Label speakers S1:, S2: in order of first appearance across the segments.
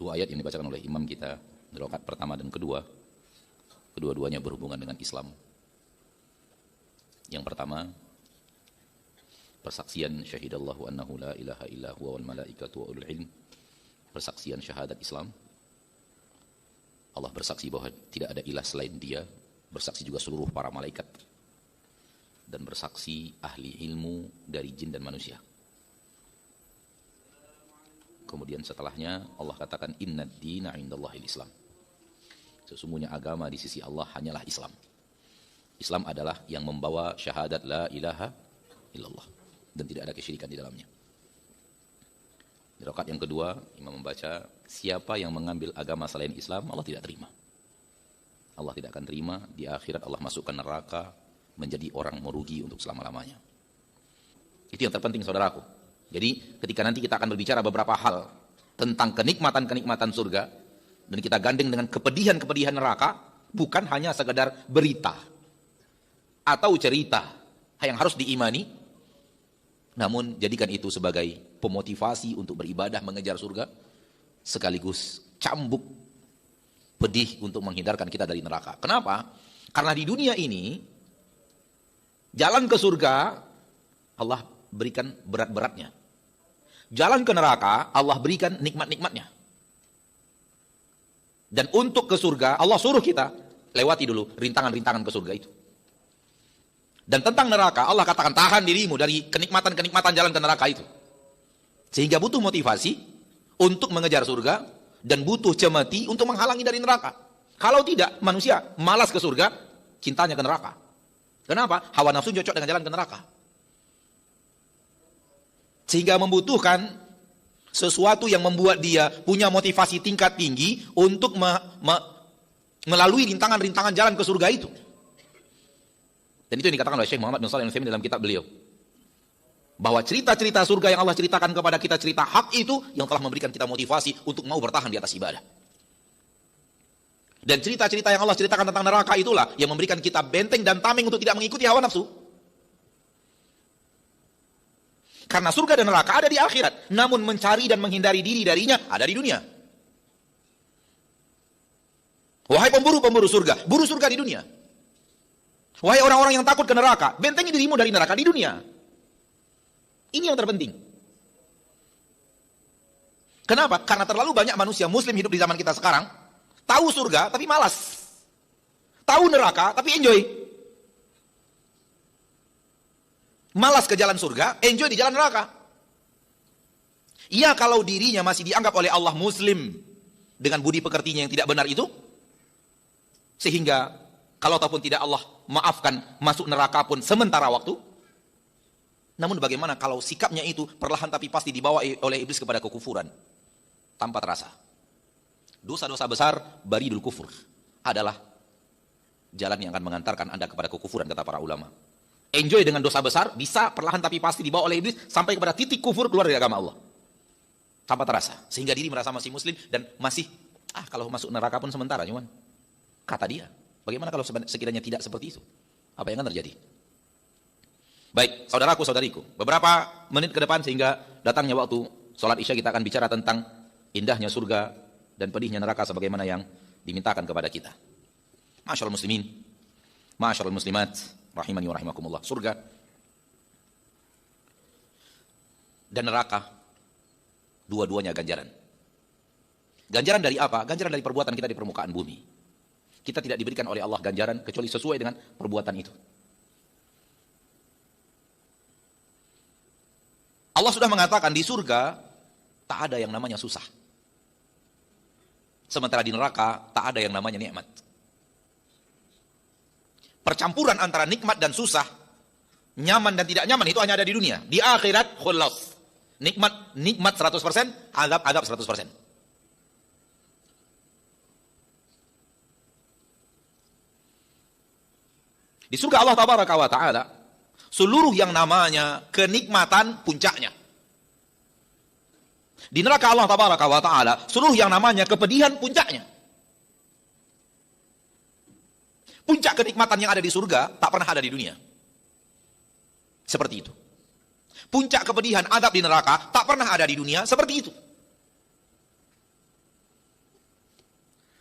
S1: dua ayat yang dibacakan oleh imam kita di rakaat pertama dan kedua, kedua-duanya berhubungan dengan Islam. Yang pertama, persaksian syahidallahu annahu la ilaha illa huwa wal malaikatu wa ulul ilm. Persaksian syahadat Islam. Allah bersaksi bahwa tidak ada ilah selain Dia, bersaksi juga seluruh para malaikat, dan bersaksi ahli ilmu dari jin dan manusia. Kemudian setelahnya Allah katakan innad dina indallahil Islam. Sesungguhnya agama di sisi Allah hanyalah Islam. Islam adalah yang membawa syahadat la ilaha illallah dan tidak ada kesyirikan di dalamnya. Di rakaat yang kedua, imam membaca, siapa yang mengambil agama selain Islam, Allah tidak terima. Allah tidak akan terima, di akhirat Allah masukkan neraka, menjadi orang merugi untuk selama-lamanya. Itu yang terpenting saudaraku. Jadi ketika nanti kita akan berbicara beberapa hal tentang kenikmatan-kenikmatan surga, dan kita gandeng dengan kepedihan-kepedihan neraka, bukan hanya sekedar berita atau cerita yang harus diimani, namun jadikan itu sebagai pemotivasi untuk beribadah mengejar surga, sekaligus cambuk pedih untuk menghindarkan kita dari neraka. Kenapa? Karena di dunia ini jalan ke surga Allah berikan berat-beratnya, jalan ke neraka Allah berikan nikmat-nikmatnya. Dan untuk ke surga Allah suruh kita lewati dulu rintangan-rintangan ke surga itu. Dan tentang neraka Allah katakan tahan dirimu dari kenikmatan-kenikmatan jalan ke neraka itu. Sehingga butuh motivasi untuk mengejar surga dan butuh cemeti untuk menghalangi dari neraka. Kalau tidak, manusia malas ke surga, cintanya ke neraka. Kenapa? Hawa nafsu cocok dengan jalan ke neraka. Sehingga membutuhkan sesuatu yang membuat dia punya motivasi tingkat tinggi untuk melalui rintangan-rintangan jalan ke surga itu. Dan itu yang dikatakan oleh Syekh Muhammad bin Shalih Al-Utsaimin dalam kitab beliau. Bahwa cerita-cerita surga yang Allah ceritakan kepada kita, cerita hak itu yang telah memberikan kita motivasi untuk mau bertahan di atas ibadah. Dan cerita-cerita yang Allah ceritakan tentang neraka itulah yang memberikan kita benteng dan tameng untuk tidak mengikuti hawa nafsu. Karena surga dan neraka ada di akhirat, namun mencari dan menghindari diri darinya ada di dunia. Wahai pemburu-pemburu surga, buru surga di dunia. Wahai orang-orang yang takut ke neraka, bentengi dirimu dari neraka di dunia. Ini yang terpenting. Kenapa? Karena terlalu banyak manusia muslim hidup di zaman kita sekarang, tahu surga tapi malas. Tahu neraka tapi enjoy. Malas ke jalan surga, enjoy di jalan neraka. Iya, kalau dirinya masih dianggap oleh Allah muslim dengan budi pekertinya yang tidak benar itu, sehingga kalau ataupun tidak Allah maafkan masuk neraka pun sementara waktu. Namun bagaimana kalau sikapnya itu perlahan tapi pasti dibawa oleh iblis kepada kekufuran tanpa terasa. Dosa-dosa besar baridul kufur adalah jalan yang akan mengantarkan Anda kepada kekufuran, kata para ulama. Enjoy dengan dosa besar bisa perlahan tapi pasti dibawa oleh iblis sampai kepada titik kufur, keluar dari agama Allah tanpa terasa, sehingga diri merasa masih muslim dan masih kalau masuk neraka pun sementara, cuman kata dia. Bagaimana kalau sekiranya tidak seperti itu? Apa yang akan terjadi? Baik, saudaraku, saudariku, beberapa menit ke depan sehingga datangnya waktu sholat isya, kita akan bicara tentang indahnya surga dan pedihnya neraka sebagaimana yang dimintakan kepada kita. Masyaallah muslimin, masyaallah muslimat, rahimani wa rahimakumullah. Surga dan neraka dua-duanya ganjaran. Ganjaran dari apa? Ganjaran dari perbuatan kita di permukaan bumi. Kita tidak diberikan oleh Allah ganjaran kecuali sesuai dengan perbuatan itu. Allah sudah mengatakan di surga tak ada yang namanya susah. Sementara di neraka tak ada yang namanya nikmat. Percampuran antara nikmat dan susah, nyaman dan tidak nyaman itu hanya ada di dunia. Di akhirat khulas. Nikmat 100%, azab 100%. Di surga Allah tabaraka wa ta'ala, seluruh yang namanya kenikmatan puncaknya. Di neraka Allah tabaraka wa ta'ala, seluruh yang namanya kepedihan puncaknya. Puncak kenikmatan yang ada di surga tak pernah ada di dunia. Seperti itu. Puncak kepedihan adab di neraka tak pernah ada di dunia seperti itu.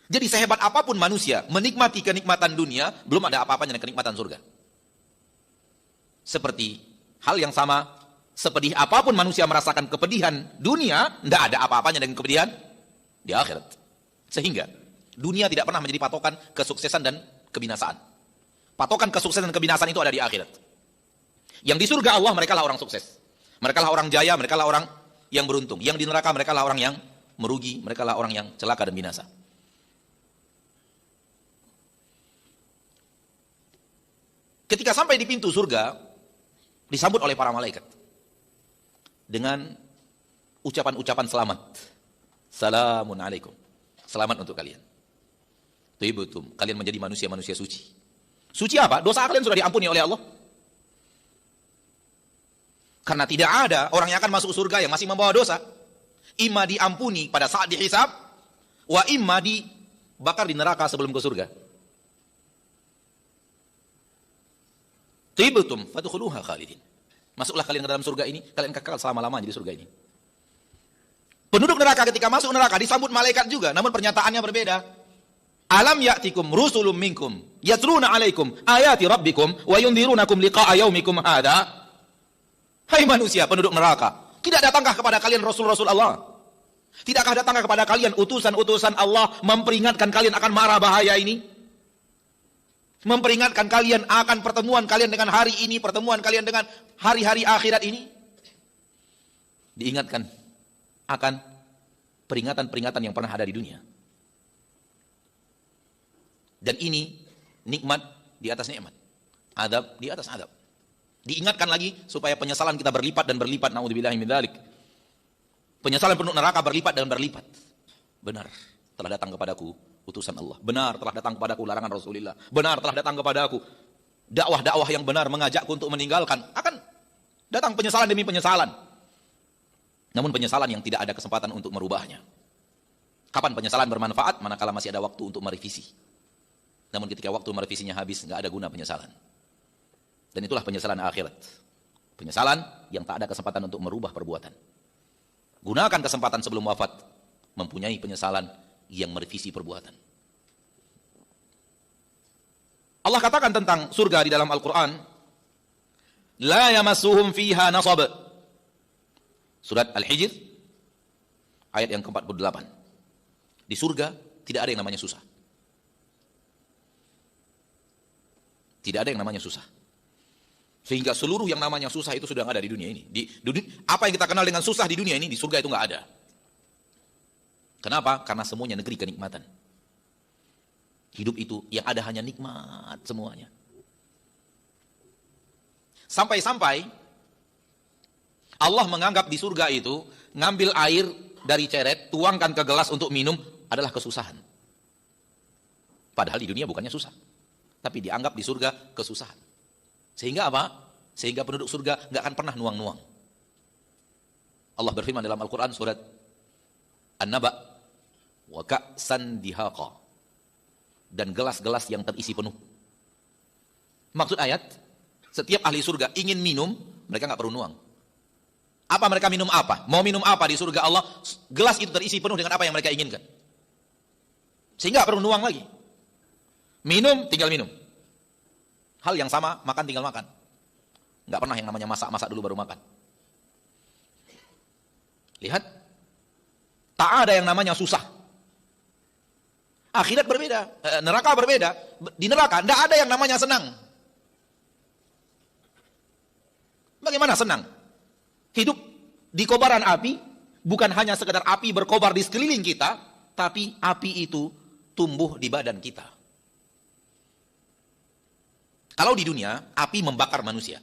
S1: Jadi sehebat apapun manusia menikmati kenikmatan dunia, belum ada apa-apanya dengan kenikmatan surga. Seperti hal yang sama, sepedih apapun manusia merasakan kepedihan dunia, tidak ada apa-apanya dengan kepedihan di akhirat. Sehingga dunia tidak pernah menjadi patokan kesuksesan dan kebinasaan. Patokan kesuksesan dan kebinasaan itu ada di akhirat. Yang di surga Allah, mereka lah orang sukses. Mereka lah orang jaya, mereka lah orang yang beruntung. Yang di neraka, mereka lah orang yang merugi, mereka lah orang yang celaka dan binasa. Ketika sampai di pintu surga, disambut oleh para malaikat dengan ucapan-ucapan selamat. Salamun alaikum. Selamat untuk kalian. Tibutum, kalian menjadi manusia-manusia suci. Suci apa? Dosa kalian sudah diampuni oleh Allah. Karena tidak ada orang yang akan masuk surga yang masih membawa dosa. Imma diampuni pada saat dihisab, wa imma dibakar di neraka sebelum ke surga. Tibutum fadkhuluha khalidin. Masuklah kalian ke dalam surga ini, kalian kekal selama-lamanya di surga ini. Penduduk neraka ketika masuk neraka disambut malaikat juga, namun pernyataannya berbeda. Alam ya'tikum rusulun minkum yatluna 'alaikum ayati rabbikum wa yundhirunakum liqa'a yaumikum hadza. Hai manusia penduduk neraka, tidak datangkah kepada kalian rasul-rasul Allah? Tidakkah datangkah kepada kalian utusan-utusan Allah memperingatkan kalian akan mara bahaya ini? Memperingatkan kalian akan pertemuan kalian dengan hari ini, pertemuan kalian dengan hari-hari akhirat ini. Diingatkan akan peringatan-peringatan yang pernah ada di dunia. Dan ini nikmat di atas nikmat, adab di atas adab. Diingatkan lagi supaya penyesalan kita berlipat dan berlipat. Naudzubillahi min dzalik. Penyesalan penduduk neraka berlipat dan berlipat. Benar, telah datang kepadaku utusan Allah. Benar, telah datang kepadaku larangan Rasulullah. Benar, telah datang kepadaku dakwah-dakwah yang benar mengajakku untuk meninggalkan. Akan datang penyesalan demi penyesalan. Namun penyesalan yang tidak ada kesempatan untuk merubahnya. Kapan penyesalan bermanfaat? Manakala masih ada waktu untuk merevisi. Namun ketika waktu merevisinya habis, nggak ada guna penyesalan. Dan itulah penyesalan akhirat. Penyesalan yang tak ada kesempatan untuk merubah perbuatan. Gunakan kesempatan sebelum wafat mempunyai penyesalan yang merevisi perbuatan. Allah katakan tentang surga di dalam Al-Quran, la yamassuhum fiha nasab. Surat Al-Hijr ayat yang ke-48. Di surga tidak ada yang namanya susah. Tidak ada yang namanya susah. Sehingga seluruh yang namanya susah itu sudah ada di dunia ini. Apa yang kita kenal dengan susah di dunia ini, di surga itu nggak ada. Kenapa? Karena semuanya negeri kenikmatan. Hidup itu yang ada hanya nikmat semuanya. Sampai-sampai Allah menganggap di surga itu ngambil air dari ceret, tuangkan ke gelas untuk minum adalah kesusahan. Padahal di dunia bukannya susah. Tapi dianggap di surga kesusahan. Sehingga apa? Sehingga penduduk surga nggak akan pernah nuang-nuang. Allah berfirman dalam Al-Quran surat An-Naba, wa ka'san dihaqa, dan gelas-gelas yang terisi penuh. Maksud ayat, setiap ahli surga ingin minum, mereka nggak perlu nuang. Apa mereka minum apa? Mau minum apa di surga Allah? Gelas itu terisi penuh dengan apa yang mereka inginkan. Sehingga nggak perlu nuang lagi. Minum, tinggal minum. Hal yang sama, makan tinggal makan. Nggak pernah yang namanya masak-masak dulu baru makan. Lihat, tak ada yang namanya susah. Akhirat berbeda, neraka berbeda. Di neraka tidak ada yang namanya senang. Bagaimana senang? Hidup di kobaran api, bukan hanya sekedar api berkobar di sekeliling kita, tapi api itu tumbuh di badan kita. Kalau di dunia, api membakar manusia.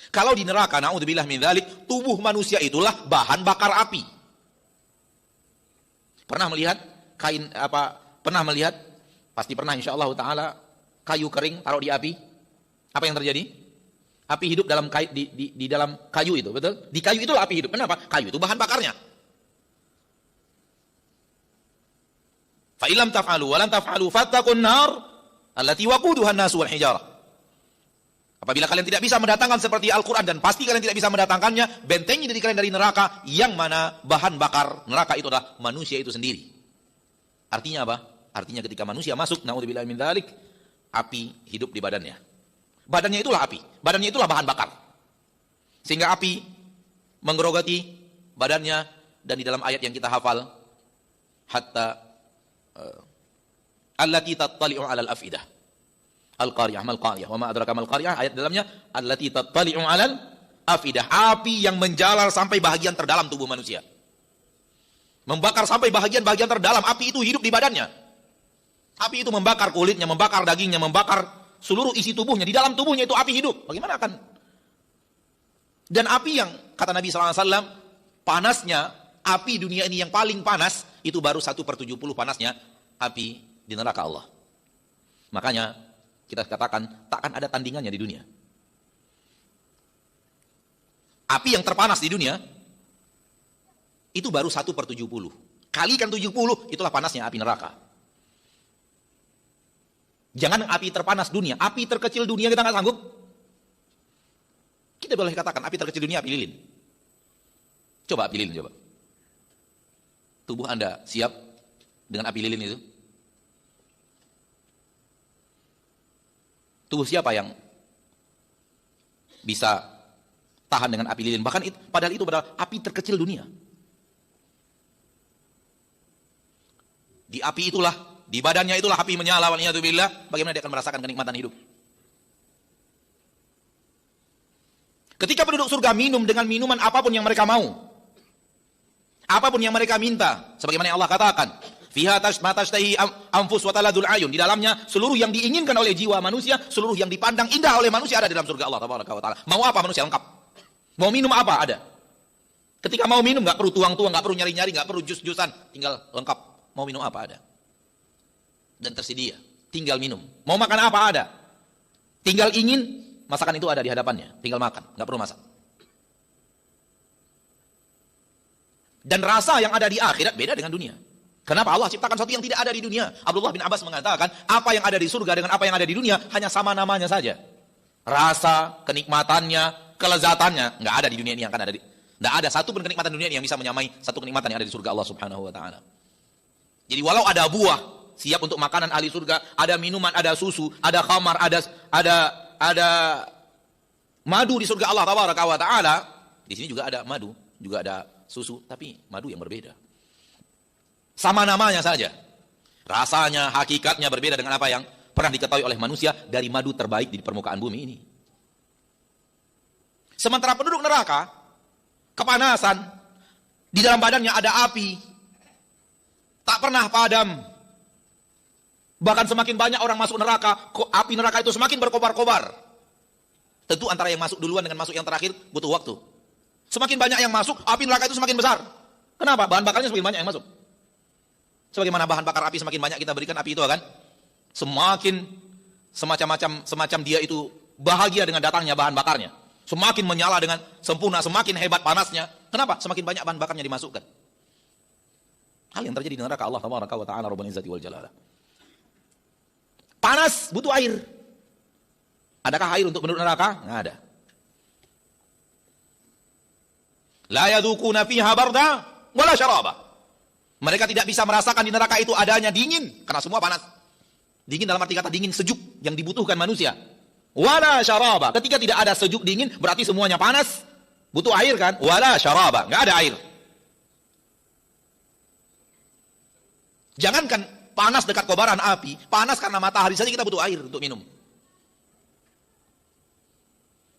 S1: Kalau di neraka, naudzubillah min dzalik, tubuh manusia itulah bahan bakar api. Pernah melihat kain apa? Pernah melihat? Pasti pernah insyaallah taala kayu kering taruh di api. Apa yang terjadi? Api hidup dalam kayu, di dalam kayu itu, betul? Di kayu itulah api hidup. Kenapa? Kayu itu bahan bakarnya. Fa illam taf'alu wa lan taf'alu fattaqun nar allati waquduha an-nas wal hijarah. Apabila kalian tidak bisa mendatangkan seperti Al-Quran, dan pasti kalian tidak bisa mendatangkannya, bentengi diri kalian dari neraka, yang mana bahan bakar neraka itu adalah manusia itu sendiri. Artinya apa? Artinya ketika manusia masuk, naudzubillahi min dzalik, api hidup di badannya. Badannya itulah api, badannya itulah bahan bakar. Sehingga api menggerogoti badannya, dan di dalam ayat yang kita hafal, hatta allati tattali'u 'alal afidah. Al-Qariyah, mal-Qariyah, wa ma adraka mal-Qariyah, ayat dalamnya allati tattali'u 'alal afidah, api yang menjalar sampai bahagian terdalam tubuh manusia. Membakar sampai bahagian-bahagian terdalam, api itu hidup di badannya. Api itu membakar kulitnya, membakar dagingnya, membakar seluruh isi tubuhnya. Di dalam tubuhnya itu api hidup. Bagaimana akan? Dan api yang, kata Nabi SAW, panasnya, api dunia ini yang paling panas, itu baru 1/70 panasnya api di neraka Allah. Makanya, kita katakan, takkan ada tandingannya di dunia. Api yang terpanas di dunia, itu baru 1/70. Kalikan 70, itulah panasnya api neraka. Jangan api terpanas dunia, api terkecil dunia kita nggak sanggup. Kita boleh katakan api terkecil dunia api lilin. Coba api lilin, coba. Tubuh Anda siap dengan api lilin itu? Tubuh siapa yang bisa tahan dengan api lilin? Padahal itu adalah api terkecil dunia. Di api itulah, di badannya itulah api menyala, waliyadzubillah. Bagaimana dia akan merasakan kenikmatan hidup? Ketika penduduk surga minum dengan minuman apapun yang mereka mau, apapun yang mereka minta, sebagaimana yang Allah katakan, fiha ma tashtahi anfus wa taladul ayun, di dalamnya seluruh yang diinginkan oleh jiwa manusia, seluruh yang dipandang indah oleh manusia ada di dalam surga Allah tabaraka wa taala. Mau apa manusia lengkap. Mau minum apa ada. Ketika mau minum enggak perlu tuang-tuang, enggak perlu nyari-nyari, enggak perlu jus-jusan, tinggal lengkap. Mau minum apa ada. Dan tersedia, tinggal minum. Mau makan apa ada. Tinggal ingin, masakan itu ada di hadapannya, tinggal makan, enggak perlu masak. Dan rasa yang ada di akhirat beda dengan dunia. Kenapa Allah ciptakan sesuatu yang tidak ada di dunia? Abdullah bin Abbas mengatakan, apa yang ada di surga dengan apa yang ada di dunia hanya sama namanya saja. Rasa, kenikmatannya, kelezatannya nggak ada di dunia ini yang akan ada. Nggak ada satu pun kenikmatan dunia ini yang bisa menyamai satu kenikmatan yang ada di surga Allah Subhanahu wa taala. Jadi walau ada buah siap untuk makanan ahli surga, ada minuman, ada susu, ada khamar, ada madu di surga Allah tabaraka wa taala. Di sini juga ada madu, juga ada susu, tapi madu yang berbeda. Sama namanya saja. Rasanya, hakikatnya berbeda dengan apa yang pernah diketahui oleh manusia dari madu terbaik di permukaan bumi ini. Sementara penduduk neraka, kepanasan, di dalam badannya ada api, tak pernah padam. Bahkan semakin banyak orang masuk neraka, api neraka itu semakin berkobar-kobar. Tentu antara yang masuk duluan dengan masuk yang terakhir butuh waktu. Semakin banyak yang masuk, api neraka itu semakin besar. Kenapa? Bahan bakarnya semakin banyak yang masuk. Sebagaimana bahan bakar api semakin banyak kita berikan api itu kan, semakin semacam dia itu bahagia dengan datangnya bahan bakarnya. Semakin menyala dengan sempurna, semakin hebat panasnya. Kenapa? Semakin banyak bahan bakarnya dimasukkan. Hal yang terjadi di neraka Allah tabaraka wa taala rabbul izzati wal jalalah. Panas, butuh air. Adakah air untuk penduduk neraka? Enggak ada. La yadzuquna fiha barda wala syaraba. Mereka tidak bisa merasakan di neraka itu adanya dingin karena semua panas. Dingin dalam arti kata dingin sejuk yang dibutuhkan manusia. Wala syaraba. Ketika tidak ada sejuk dingin berarti semuanya panas. Butuh air kan? Wala syaraba. Enggak ada air. Jangankan panas dekat kobaran api, panas karena matahari saja kita butuh air untuk minum.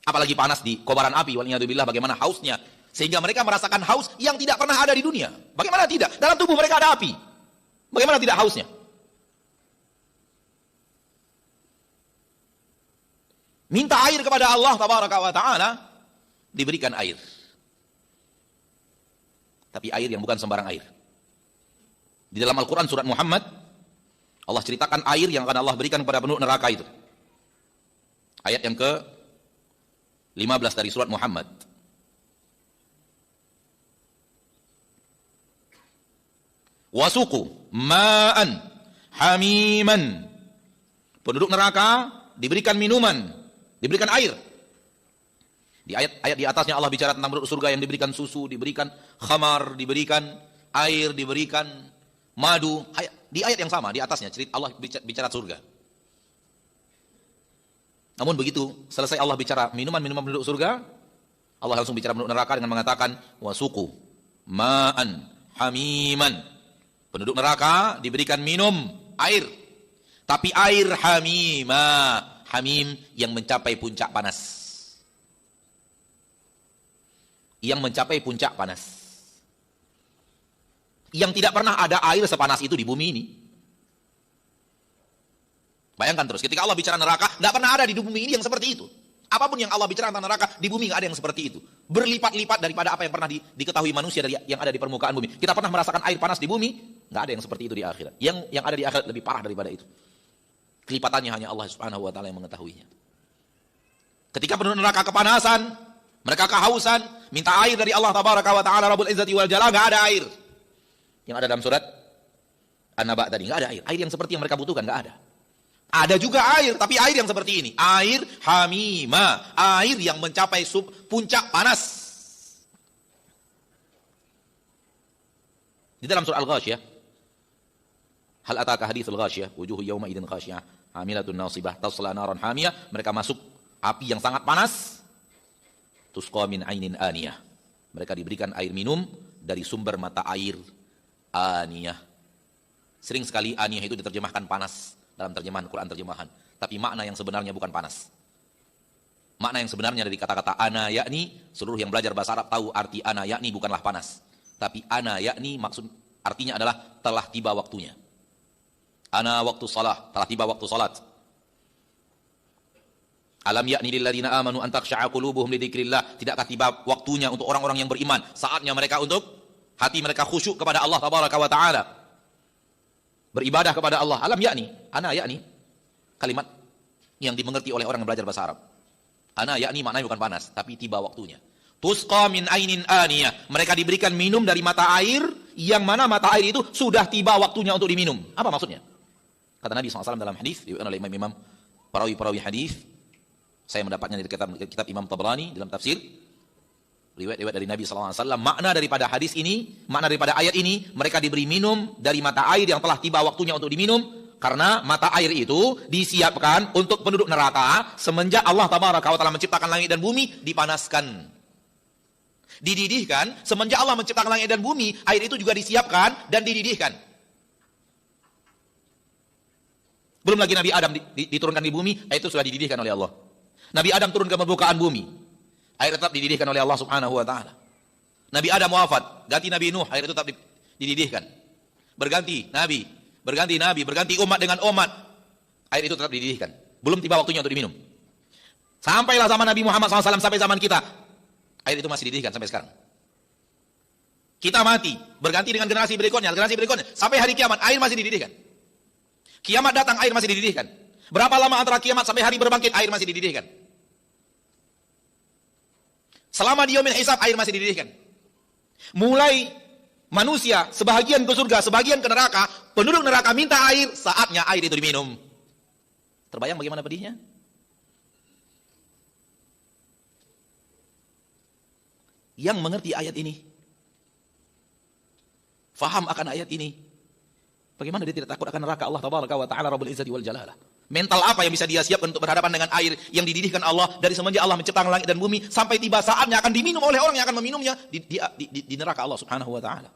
S1: Apalagi panas di kobaran api, waliyadzubillah, bagaimana hausnya. Sehingga mereka merasakan haus yang tidak pernah ada di dunia. Bagaimana tidak? Dalam tubuh mereka ada api. Bagaimana tidak hausnya? Minta air kepada Allah tabaraka wa ta'ala, diberikan air. Tapi air yang bukan sembarang air. Di dalam Al-Quran surat Muhammad, Allah ceritakan air yang akan Allah berikan kepada penduduk neraka itu. Ayat yang ke-15 dari surat Muhammad. Wasuqu ma'an hamiman. Penduduk neraka diberikan minuman, diberikan air. Di ayat di atasnya Allah bicara tentang penduduk surga yang diberikan susu, diberikan khamar, diberikan air, diberikan madu. Di ayat yang sama, di atasnya, cerita Allah bicara surga. Namun begitu, selesai Allah bicara minuman-minuman penduduk surga, Allah langsung bicara penduduk neraka dengan mengatakan, wasuku ma'an hamiman. Penduduk neraka diberikan minum air, tapi air hamim yang mencapai puncak panas. Yang mencapai puncak panas. Yang tidak pernah ada air sepanas itu di bumi ini. Bayangkan terus, ketika Allah bicara neraka, tidak pernah ada di bumi ini yang seperti itu. Apapun yang Allah bicara tentang neraka, di bumi nggak ada yang seperti itu. Berlipat-lipat daripada apa yang pernah diketahui manusia dari yang ada di permukaan bumi. Kita pernah merasakan air panas di bumi, nggak ada yang seperti itu di akhirat. Yang ada di akhirat lebih parah daripada itu. Kelipatannya hanya Allah Subhanahu wa taala yang mengetahuinya. Ketika penduduk neraka kepanasan, mereka kehausan, minta air dari Allah Tabaraka wa taala Rabbul Izzati wal Jalal, nggak ada air. Yang ada dalam surat An-Naba tadi, nggak ada air. Air yang seperti yang mereka butuhkan nggak ada. Ada juga air, tapi air yang seperti ini. Air hamima. Air yang mencapai puncak panas. Di dalam surah Al-Ghashiyah. Hal ataka hadithul Ghashiyah. Wujuhu yawma idin khashiyah. Hamilatun nasibah. Tasla naran hamiyah. Mereka masuk api yang sangat panas. Tusqa min ainin aniyah. Mereka diberikan air minum dari sumber mata air aniyah. Sering sekali aniyah itu diterjemahkan panas. Dalam terjemahan Quran terjemahan, tapi makna yang sebenarnya bukan panas. Makna yang sebenarnya dari kata-kata ana yakni, seluruh yang belajar bahasa Arab tahu arti ana yakni bukanlah panas, tapi ana yakni maksud artinya adalah telah tiba waktunya. Ana waktu salah, telah tiba waktu salat. Alam yakni lil ladzina amanu an takhsha'a qulubuhum li dzikrillah. Tidakkah tiba waktunya untuk orang-orang yang beriman, saatnya mereka untuk hati mereka khusyuk kepada Allah Tabaraka wa taala. Beribadah kepada Allah. Alam yakni, ana yakni, kalimat yang dimengerti oleh orang yang belajar bahasa Arab. Ana yakni maknanya bukan panas, tapi tiba waktunya. Tusqa min ainin aniyah. Mereka diberikan minum dari mata air, yang mana mata air itu sudah tiba waktunya untuk diminum. Apa maksudnya? Kata Nabi SAW dalam hadis, diriwayatkan oleh imam-imam, perawi-perawi hadis. Saya mendapatnya dari kitab Imam Tabrani dalam tafsir. Riwayat dari Nabi SAW, makna daripada hadis ini, makna daripada ayat ini, mereka diberi minum dari mata air yang telah tiba waktunya untuk diminum, karena mata air itu disiapkan untuk penduduk neraka semenjak Allah Tabaraka wa taala menciptakan langit dan bumi, dipanaskan. Dididihkan, semenjak Allah menciptakan langit dan bumi, air itu juga disiapkan dan dididihkan. Belum lagi Nabi Adam diturunkan di bumi, air itu sudah dididihkan oleh Allah. Nabi Adam turun ke permukaan bumi, air tetap dididihkan oleh Allah Subhanahu wa taala. Nabi Adam wafat, ganti Nabi Nuh, air itu tetap dididihkan. Berganti nabi, berganti umat dengan umat, air itu tetap dididihkan. Belum tiba waktunya untuk diminum. Sampailah zaman Nabi Muhammad SAW, sampai zaman kita, air itu masih dididihkan sampai sekarang. Kita mati, berganti dengan generasi berikutnya, sampai hari kiamat, air masih dididihkan. Kiamat datang, air masih dididihkan. Berapa lama antara kiamat sampai hari berbangkit, air masih dididihkan. Selama di yaumil hisab, air masih dididihkan. Mulai manusia, sebahagian ke surga, sebahagian ke neraka, penduduk neraka minta air, saatnya air itu diminum. Terbayang bagaimana pedihnya? Yang mengerti ayat ini, faham akan ayat ini, bagaimana dia tidak takut akan neraka Allah Tabaraka wa taala Rabbul Izzati wal Jalalah? Mental apa yang bisa dia siapkan untuk berhadapan dengan air yang dididihkan Allah dari semenjak Allah menciptakan langit dan bumi sampai tiba saatnya akan diminum oleh orang yang akan meminumnya di neraka Allah Subhanahu wa taala.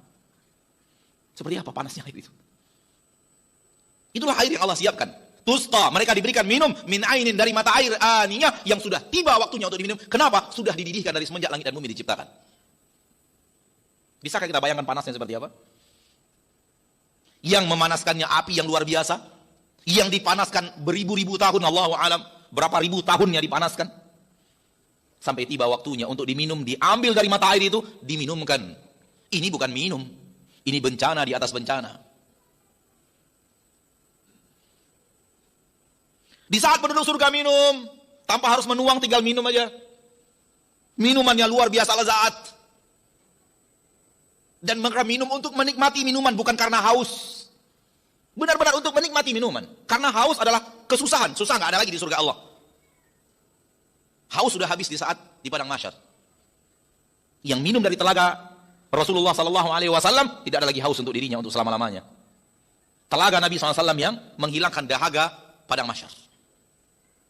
S1: Seperti apa panasnya air itu? Itulah air yang Allah siapkan. Tusqa, mereka diberikan minum min ainin, dari mata air aniyah yang sudah tiba waktunya untuk diminum. Kenapa? Sudah dididihkan dari semenjak langit dan bumi diciptakan. Bisakah kita bayangkan panasnya seperti apa? Yang memanaskannya api yang luar biasa, yang dipanaskan beribu-ribu tahun, Allahu a'lam, berapa ribu tahunnya dipanaskan, sampai tiba waktunya untuk diminum, diambil dari mata air itu, diminumkan. Ini bukan minum, ini bencana di atas bencana. Di saat penduduk surga minum, tanpa harus menuang, tinggal minum aja. Minumannya luar biasa lezat. Dan mereka minum untuk menikmati minuman, bukan karena haus. Benar-benar untuk menikmati minuman. Karena haus adalah kesusahan. Susah nggak ada lagi di surga Allah. Haus sudah habis di saat di padang mahsyar. Yang minum dari telaga Rasulullah SAW tidak ada lagi haus untuk dirinya untuk selama-lamanya. Telaga Nabi SAW yang menghilangkan dahaga padang mahsyar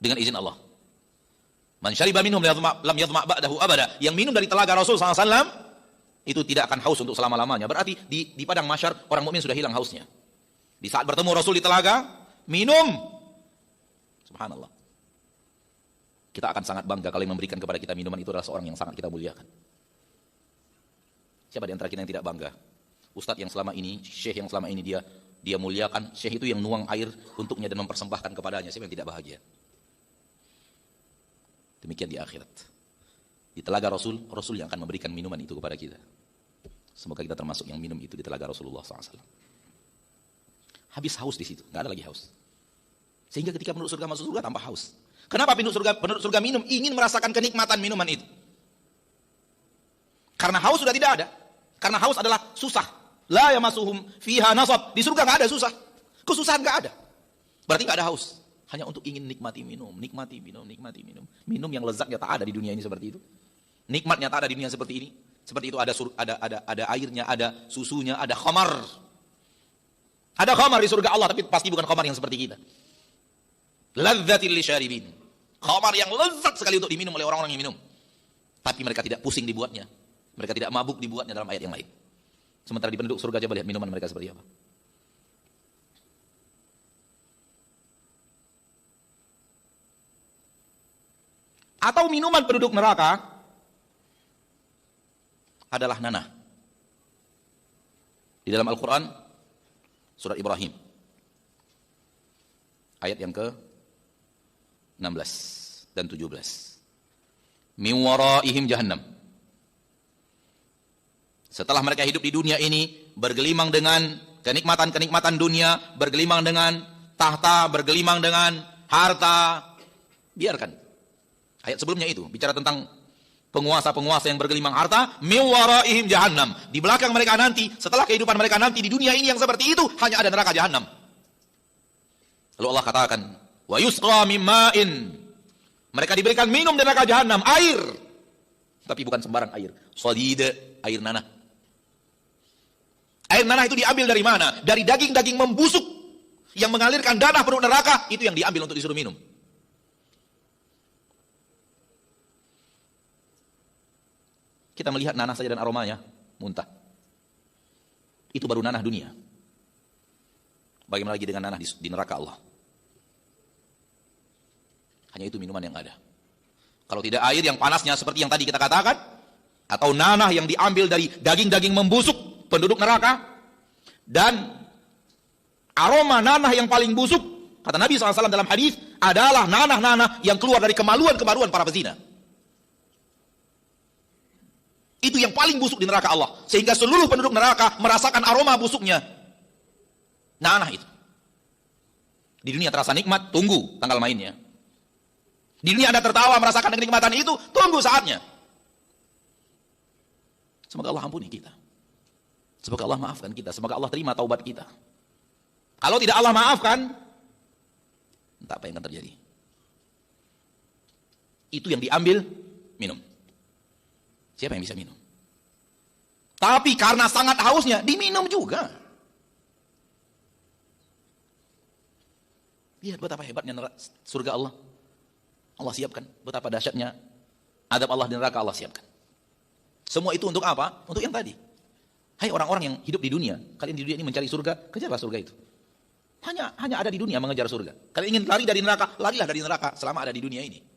S1: dengan izin Allah. Man syariba minhum lam yadhma ba'dahu abada. Yang minum dari telaga Rasul SAW itu tidak akan haus untuk selama-lamanya. Berarti di padang mahsyar orang mukmin sudah hilang hausnya. Di saat bertemu Rasul di telaga, minum. Subhanallah. Kita akan sangat bangga kalau yang memberikan kepada kita minuman itu adalah seorang yang sangat kita muliakan. Siapa di antara kita yang tidak bangga? Ustadz yang selama ini, syekh yang selama ini dia muliakan, syekh itu yang nuang air untuknya dan mempersembahkan kepadanya. Siapa yang tidak bahagia? Demikian di akhirat. Di telaga Rasul yang akan memberikan minuman itu kepada kita. Semoga kita termasuk yang minum itu di telaga Rasulullah SAW. Habis haus di situ, nggak ada lagi haus. Sehingga ketika penduduk surga masuk surga tanpa haus. Kenapa penduduk surga minum? Ingin merasakan kenikmatan minuman itu. Karena haus sudah tidak ada. Karena haus adalah susah. La yamasuhum fiha nasab. Di surga nggak ada susah. Kesusahan nggak ada. Berarti nggak ada haus. Hanya untuk ingin nikmati minum, nikmati minum, nikmati minum. Minum yang lezatnya tak ada di dunia ini seperti itu. Nikmatnya tak ada di dunia seperti ini. Seperti itu ada airnya, ada susunya, ada khamar. Ada khamar di surga Allah, tapi pasti bukan khamar yang seperti kita. Ladzatil lisyaribin. Khamar yang lezat sekali untuk diminum oleh orang-orang yang minum. Tapi mereka tidak pusing dibuatnya. Mereka tidak mabuk dibuatnya dalam ayat yang lain. Sementara di penduduk surga, coba lihat minuman mereka seperti apa. Atau minuman penduduk neraka adalah nanah. Di dalam Al-Quran, surat Ibrahim, ayat yang ke-16 dan 17. Min waraihim jahannam. Setelah mereka hidup di dunia ini, bergelimang dengan kenikmatan-kenikmatan dunia, bergelimang dengan tahta, bergelimang dengan harta, biarkan. Ayat sebelumnya itu bicara tentang penguasa-penguasa yang bergelimang harta, min waraihim jahannam. Di belakang mereka nanti, setelah kehidupan mereka nanti di dunia ini yang seperti itu, hanya ada neraka jahannam. Lalu Allah katakan, wa yusqa min ma'in. Mereka diberikan minum dari neraka jahannam, air. Tapi bukan sembarang air, sadid, air nanah. Air nanah itu diambil dari mana? Dari daging-daging membusuk yang mengalirkan darah penduduk neraka, itu yang diambil untuk disuruh minum. Kita melihat nanah saja dan aromanya, muntah. Itu baru nanah dunia. Bagaimana lagi dengan nanah di neraka Allah? Hanya itu minuman yang ada. Kalau tidak air yang panasnya seperti yang tadi kita katakan, atau nanah yang diambil dari daging-daging membusuk penduduk neraka, dan aroma nanah yang paling busuk, kata Nabi SAW dalam hadis, adalah nanah-nanah yang keluar dari kemaluan-kemaluan para pezina. Itu yang paling busuk di neraka Allah. Sehingga seluruh penduduk neraka merasakan aroma busuknya. Nanah itu. Di dunia terasa nikmat, tunggu tanggal mainnya. Di dunia Anda tertawa merasakan kenikmatan itu, tunggu saatnya. Semoga Allah ampuni kita. Semoga Allah maafkan kita. Semoga Allah terima taubat kita. Kalau tidak Allah maafkan, entah apa yang akan terjadi. Itu yang diambil, minum. Siapa yang bisa minum? Tapi karena sangat hausnya, diminum juga. Lihat betapa hebatnya surga Allah. Allah siapkan. Betapa dahsyatnya adab Allah di neraka Allah siapkan. Semua itu untuk apa? Untuk yang tadi. Hai orang-orang yang hidup di dunia, kalian di dunia ini mencari surga, kejarlah surga itu. Hanya ada di dunia mengejar surga. Kalian ingin lari dari neraka, larilah dari neraka selama ada di dunia ini.